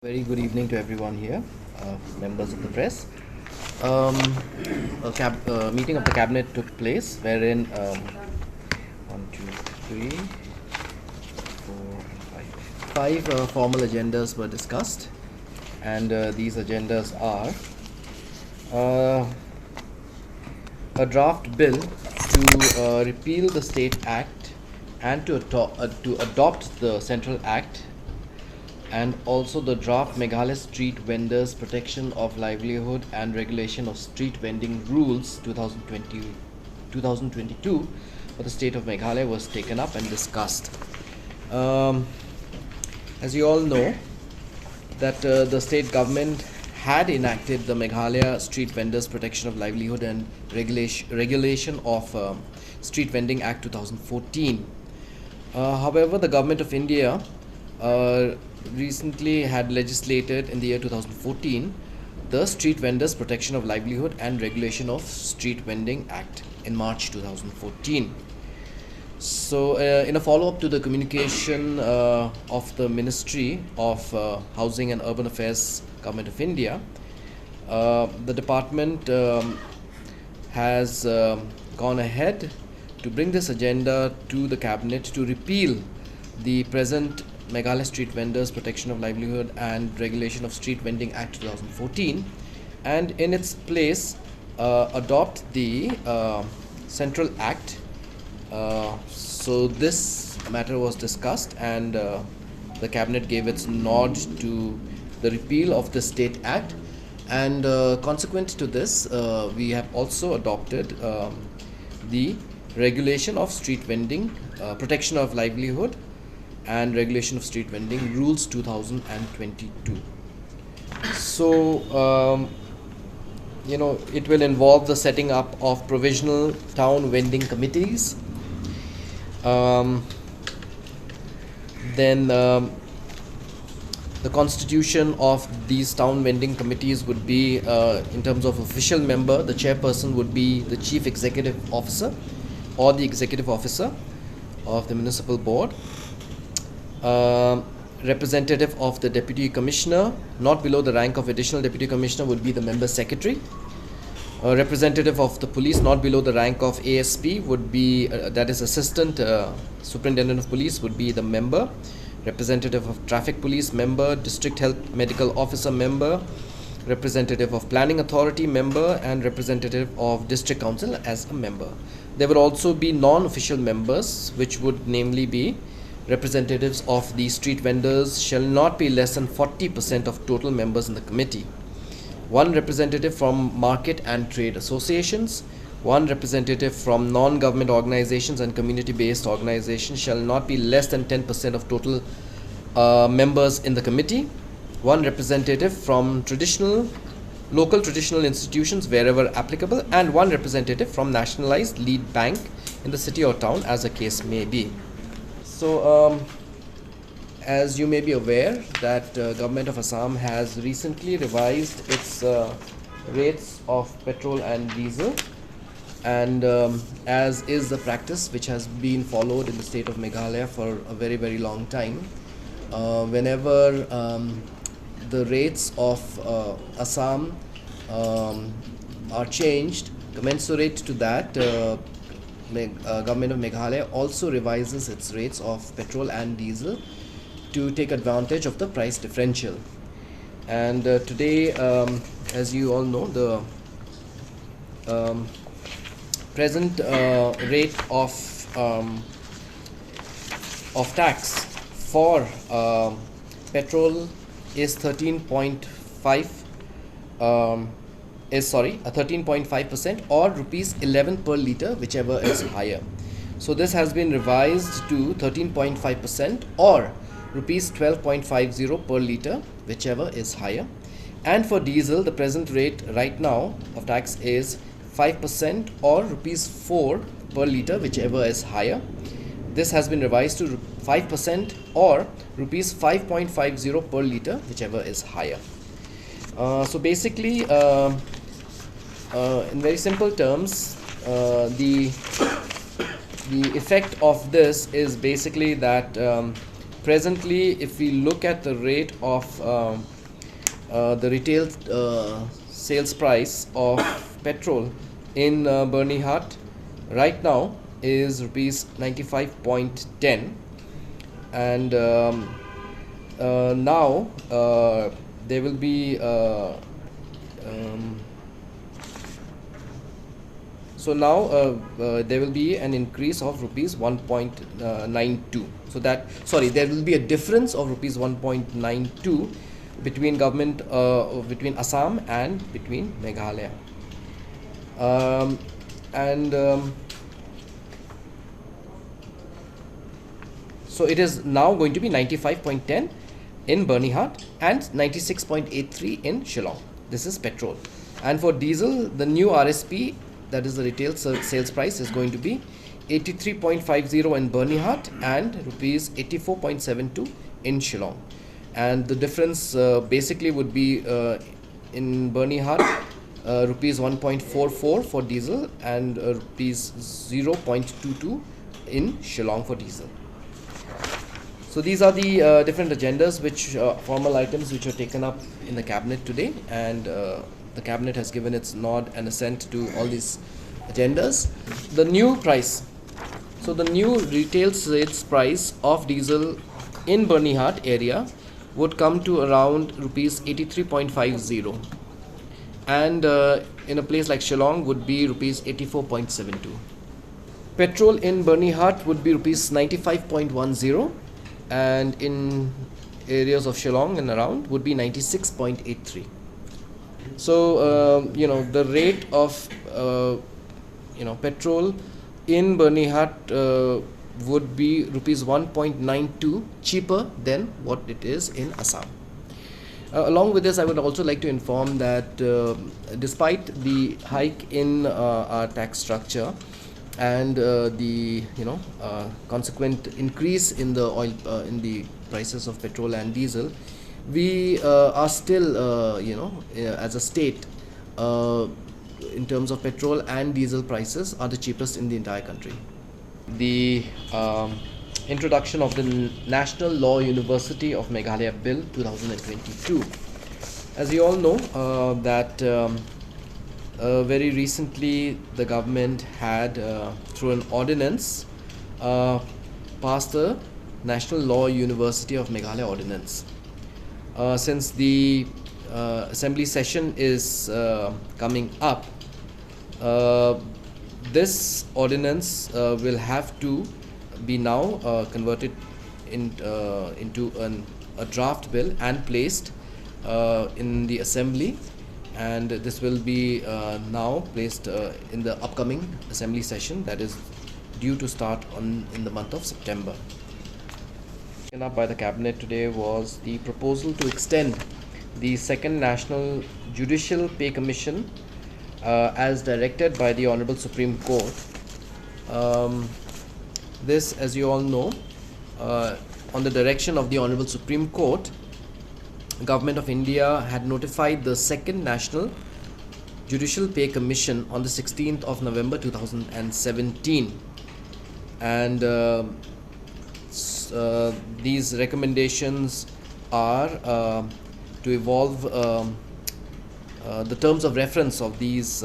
Very good evening to everyone here, members of the press. Um, a meeting of the cabinet took place wherein one, two, three, four, five formal agendas were discussed, and these agendas are uh, a draft bill to repeal the State Act and to adopt the Central Act, and also the draft Meghalaya Street Vendors Protection of Livelihood and Regulation of Street Vending Rules 2022 for the state of Meghalaya was taken up and discussed. As you all know, that the state government had enacted the Meghalaya Street Vendors Protection of Livelihood and Regulation of Street Vending Act 2014. However, the government of India recently had legislated in the year 2014 the Street Vendors Protection of Livelihood and Regulation of Street Vending Act in March 2014. So, in a follow-up to the communication of the Ministry of Housing and Urban Affairs, Government of India, the department has gone ahead to bring this agenda to the cabinet to repeal the present Meghalaya Street Vendors Protection of Livelihood and Regulation of Street Vending Act 2014, and in its place adopt the Central Act. So this matter was discussed, and the cabinet gave its nod to the repeal of the State Act, and consequent to this, we have also adopted the Regulation of Street Vending, Protection of Livelihood and Regulation of Street Vending Rules 2022. So, it will involve the setting up of provisional town vending committees. Then the constitution of these town vending committees would be, in terms of official member, the chairperson would be the chief executive officer or the executive officer of the municipal board. Representative of the deputy commissioner, not below the rank of additional deputy commissioner, would be the member secretary. Representative of the police, not below the rank of ASP, would be that is assistant superintendent of police, would be the member. Representative of traffic police, member. District health medical officer, member. Representative of planning authority, member, and representative of district council as a member. There will also be non-official members, which would namely be representatives of the street vendors shall not be less than 40% of total members in the committee. One representative from market and trade associations, one representative from non-government organizations and community-based organizations shall not be less than 10% of total members in the committee, one representative from local traditional institutions wherever applicable, and one representative from nationalized lead bank in the city or town as the case may be. So, as you may be aware, that Government of Assam has recently revised its rates of petrol and diesel, and as is the practice which has been followed in the state of Meghalaya for a very, very long time, whenever the rates of Assam are changed, commensurate to that, Government of Meghalaya also revises its rates of petrol and diesel to take advantage of the price differential. And today, as you all know, the present rate of tax for petrol is 13.5% or rupees 11 per litre, whichever is higher. So this has been revised to 13.5% or rupees 12.50 per litre, whichever is higher. And for diesel, the present rate right now of tax is 5% or rupees 4 per litre, whichever is higher. This has been revised to 5% or rupees 5.50 per litre, whichever is higher. So basically, in very simple terms, the effect of this is basically that presently, if we look at the rate of the retail sales price of petrol in Bernihart right now is rupees 95.10, and now there will be there will be an increase of rupees 1.92. So that, sorry, there will be a difference of rupees 1.92 between between Assam and between Meghalaya. So it is now going to be 95.10 in Bernihart and 96.83 in Shillong. This is petrol. And for diesel, the new RSP, that is the retail sales price, is going to be 83.50 in Bernihart and rupees 84.72 in Shillong. And the difference basically would be in Bernihart rupees 1.44 for diesel and rupees 0.22 in Shillong for diesel. So these are the different agendas, which formal items which were taken up in the cabinet today, and the cabinet has given its nod and assent to all these agendas. The new price, so the new retail sales price of diesel in Bernihart area would come to around rupees 83.50, and in a place like Shillong would be rupees 84.72. Petrol in Bernihart would be rupees 95.10, and in areas of Shillong and around would be 96.83. So the rate of petrol in Bernihart would be rupees 1.92 cheaper than what it is in Assam. Along with this, I would also like to inform that despite the hike in our tax structure and the consequent increase in the oil in the prices of petrol and diesel, we are still as a state in terms of petrol and diesel prices are the cheapest in the entire country. The introduction of the National Law University of Meghalaya Bill 2022. As you all know that very recently the government had through an ordinance passed the National Law University of Meghalaya Ordinance. Since the assembly session is coming up, this ordinance will have to be now converted into a draft bill and placed in the assembly, and this will be now placed in the upcoming assembly session that is due to start in the month of September. Taken up by the cabinet today was the proposal to extend the second National Judicial Pay Commission as directed by the Honorable Supreme Court. This, as you all know, on the direction of the Honorable Supreme Court, Government of India had notified the second National Judicial Pay Commission on the 16th of November 2017, and these recommendations are to evolve the terms of reference of these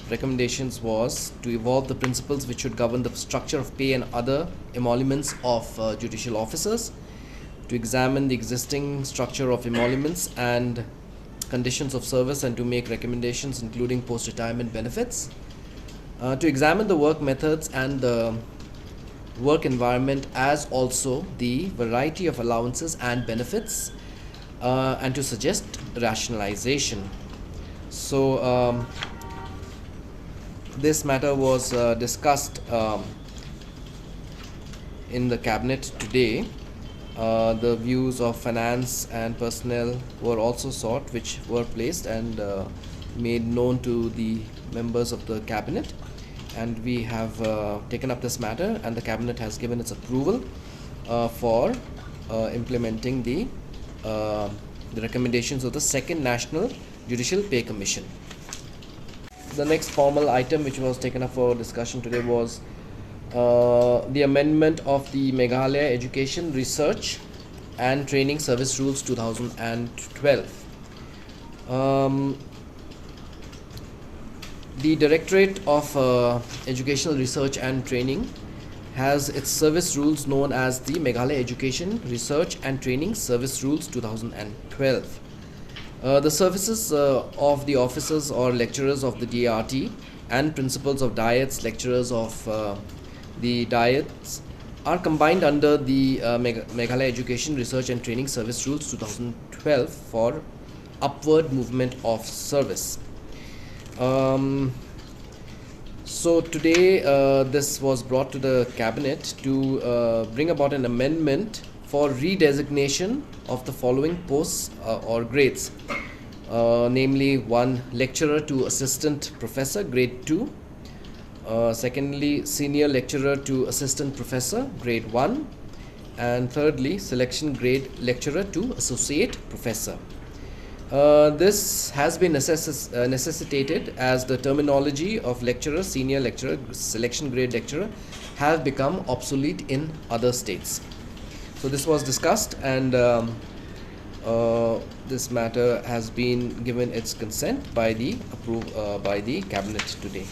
recommendations was to evolve the principles which should govern the structure of pay and other emoluments of judicial officers, to examine the existing structure of emoluments and conditions of service, and to make recommendations including post-retirement benefits, to examine the work methods and the work environment, as also the variety of allowances and benefits, and to suggest rationalization. So this matter was discussed in the cabinet today. The views of finance and personnel were also sought, which were placed and made known to the members of the cabinet, and we have taken up this matter, and the cabinet has given its approval for implementing the recommendations of the second National Judicial Pay Commission. The next formal item which was taken up for discussion today was the amendment of the Meghalaya Education, Research and Training Service Rules 2012. The Directorate of Educational Research and Training has its service rules known as the Meghalaya Education, Research and Training Service Rules 2012. The services of the officers or lecturers of the DRT and principals of diets, lecturers of the diets are combined under the Meghalaya Education, Research and Training Service Rules 2012 for upward movement of service. So today this was brought to the cabinet to bring about an amendment for redesignation of the following posts or grades, namely 1 lecturer to assistant professor grade 2, secondly senior lecturer to assistant professor grade 1, and thirdly selection grade lecturer to associate professor. This has been necessitated as the terminology of lecturer, senior lecturer, selection grade lecturer have become obsolete in other states. So this was discussed, and this matter has been given its consent by the cabinet today.